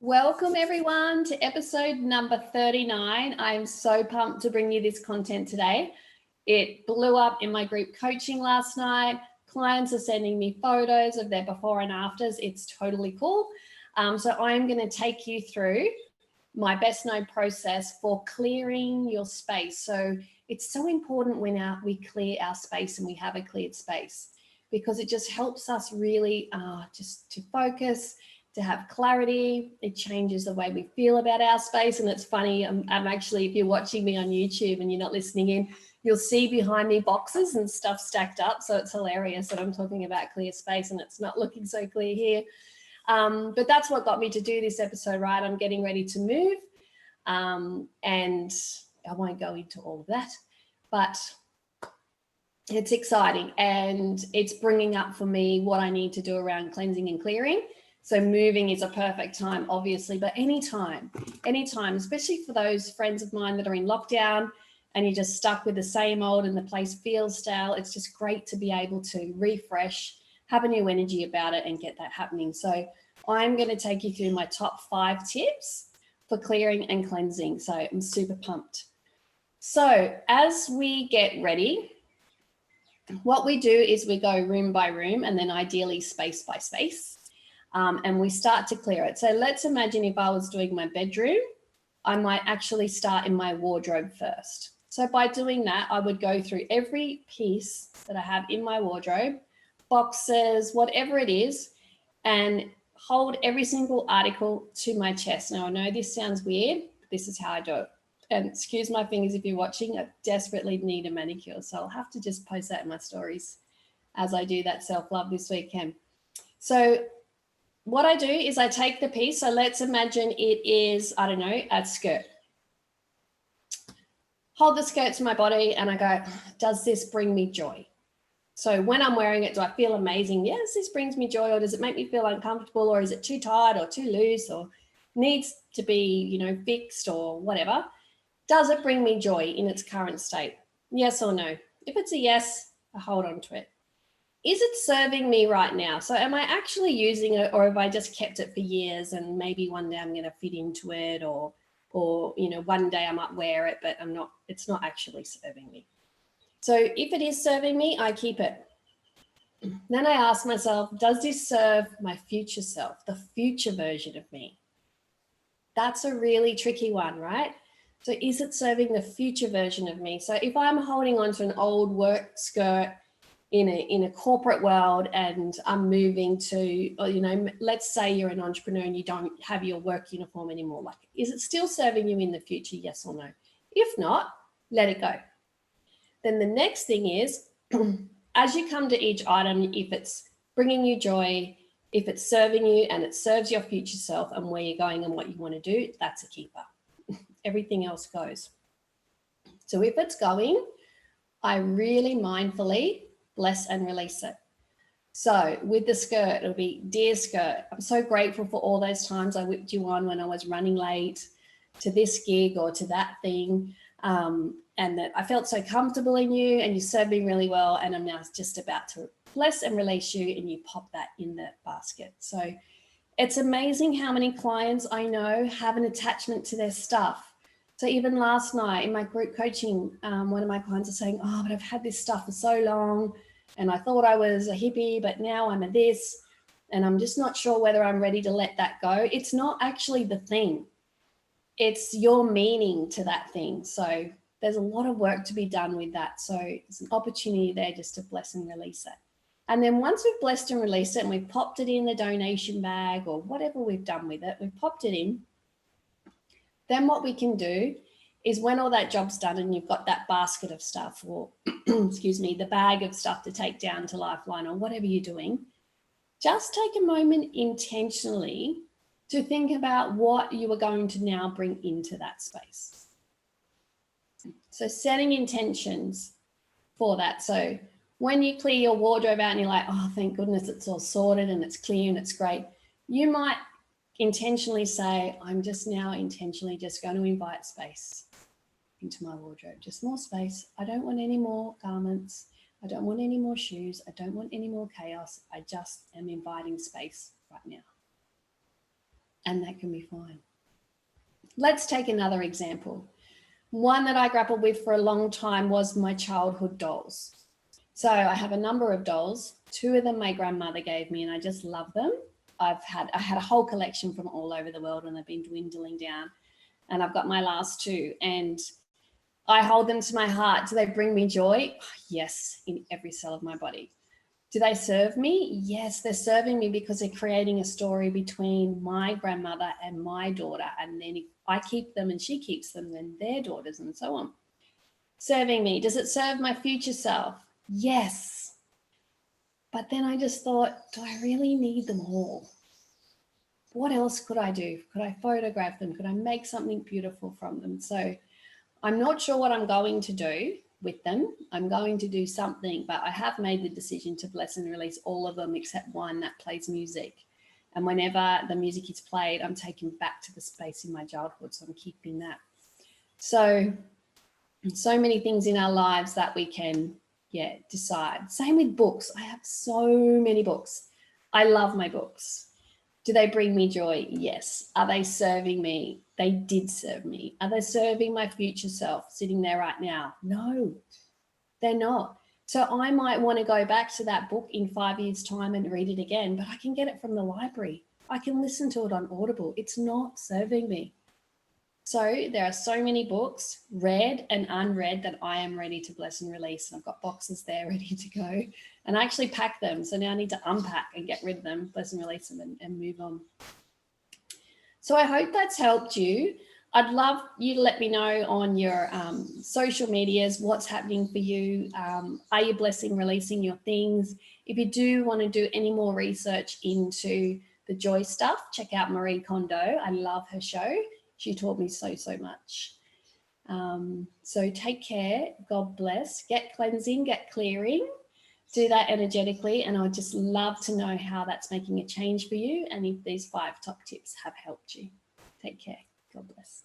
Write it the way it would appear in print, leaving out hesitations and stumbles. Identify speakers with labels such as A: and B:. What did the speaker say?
A: Welcome everyone to episode number 39. I'm so pumped to bring you this content today. It blew up in my group coaching last night. Clients are sending me photos of their before and afters. It's totally cool. So I'm going to take you through my best known process for clearing your space. So it's so important when we clear our space and we have a cleared space, because it just helps us really just to focus, to have clarity. It changes the way we feel about our space. And it's funny, I'm actually, if you're watching me on YouTube and you're not listening in, you'll see behind me boxes and stuff stacked up. So it's hilarious that I'm talking about clear space and it's not looking so clear here. But that's what got me to do this episode, right? I'm getting ready to move and I won't go into all of that, but it's exciting and it's bringing up for me what I need to do around cleansing and clearing. So moving is a perfect time, obviously, but anytime, especially for those friends of mine that are in lockdown and you're just stuck with the same old and the place feels stale, it's just great to be able to refresh, have a new energy about it and get that happening. So I'm going to take you through my top 5 tips for clearing and cleansing. So I'm super pumped. So as we get ready, what we do is we go room by room and then ideally space by space. And we start to clear it. So let's imagine if I was doing my bedroom, I might actually start in my wardrobe first. So by doing that, I would go through every piece that I have in my wardrobe, boxes, whatever it is, and hold every single article to my chest. Now, I know this sounds weird, but this is how I do it. And excuse my fingers if you're watching, I desperately need a manicure. So I'll have to just post that in my stories as I do that self-love this weekend. So what I do is I take the piece. So let's imagine it is, I don't know, a skirt. Hold the skirt to my body and I go, does this bring me joy? So when I'm wearing it, do I feel amazing? Yes, this brings me joy. Or does it make me feel uncomfortable? Or is it too tight or too loose or needs to be, fixed or whatever? Does it bring me joy in its current state? Yes or no? If it's a yes, I hold on to it. Is it serving me right now? So am I actually using it, or have I just kept it for years and maybe one day I'm going to fit into it, or one day I might wear it, but it's not actually serving me. So if it is serving me, I keep it. Then I ask myself, does this serve my future self, the future version of me? That's a really tricky one, right? So is it serving the future version of me? So if I'm holding on to an old work skirt in a corporate world and I'm moving to, let's say you're an entrepreneur and you don't have your work uniform anymore. Like, is it still serving you in the future? Yes or no? If not, let it go. Then the next thing is, as you come to each item, if it's bringing you joy, if it's serving you and it serves your future self and where you're going and what you want to do, that's a keeper. Everything else goes. So if it's going, I really mindfully bless and release it. So with the skirt, it'll be, dear skirt, I'm so grateful for all those times I whipped you on when I was running late to this gig or to that thing, and that I felt so comfortable in you and you served me really well, and I'm now just about to bless and release you, and you pop that in the basket. So it's amazing how many clients I know have an attachment to their stuff. So even last night in my group coaching, one of my clients is saying, oh, but I've had this stuff for so long and I thought I was a hippie, but now I'm a this, and I'm just not sure whether I'm ready to let that go. It's not actually the thing. It's your meaning to that thing. So there's a lot of work to be done with that. So it's an opportunity there just to bless and release it. And then once we've blessed and released it and we've popped it in the donation bag or whatever we've done with it, we've popped it in. Then what we can do is when all that job's done and you've got that basket of stuff, or excuse me, the bag of stuff to take down to Lifeline or whatever you're doing, just take a moment intentionally to think about what you are going to now bring into that space. So setting intentions for that. So when you clear your wardrobe out and you're like, oh, thank goodness it's all sorted and it's clear and it's great, you might intentionally say, I'm just now intentionally just going to invite space into my wardrobe, just more space. I don't want any more garments. I don't want any more shoes. I don't want any more chaos. I just am inviting space right now. and that can be fine. Let's take another example. One that I grappled with for a long time was my childhood dolls. So I have a number of dolls. 2 of them my grandmother gave me, and I just love them. I had a whole collection from all over the world, and they've been dwindling down. And I've got my last 2, and I hold them to my heart. Do they bring me joy? Yes, in every cell of my body. Do they serve me? Yes, they're serving me because they're creating a story between my grandmother and my daughter. And then if I keep them and she keeps them, then their daughters, and so on. Serving me. Does it serve my future self? Yes. But then I just thought, do I really need them all? What else could I do? Could I photograph them? Could I make something beautiful from them? So I'm not sure what I'm going to do with them. I'm going to do something, but I have made the decision to bless and release all of them except one that plays music. And whenever the music is played, I'm taken back to the space in my childhood. So I'm keeping that. So many things in our lives that we can, decide. Same with books. I have so many books. I love my books. Do they bring me joy? Yes. Are they serving me? They did serve me. Are they serving my future self sitting there right now? No, they're not. So I might want to go back to that book in 5 years' time and read it again, but I can get it from the library. I can listen to it on Audible. It's not serving me. So there are so many books, read and unread, that I am ready to bless and release. And I've got boxes there ready to go. And I actually pack them. So now I need to unpack and get rid of them, bless and release them, and move on. So I hope that's helped you. I'd love you to let me know on your social medias what's happening for you. Are you blessing, releasing your things? If you do want to do any more research into the joy stuff, check out Marie Kondo. I love her show. She taught me so much. So take care. God bless. Get cleansing, get clearing. Do that energetically. And I would just love to know how that's making a change for you and if these 5 top tips have helped you. Take care. God bless.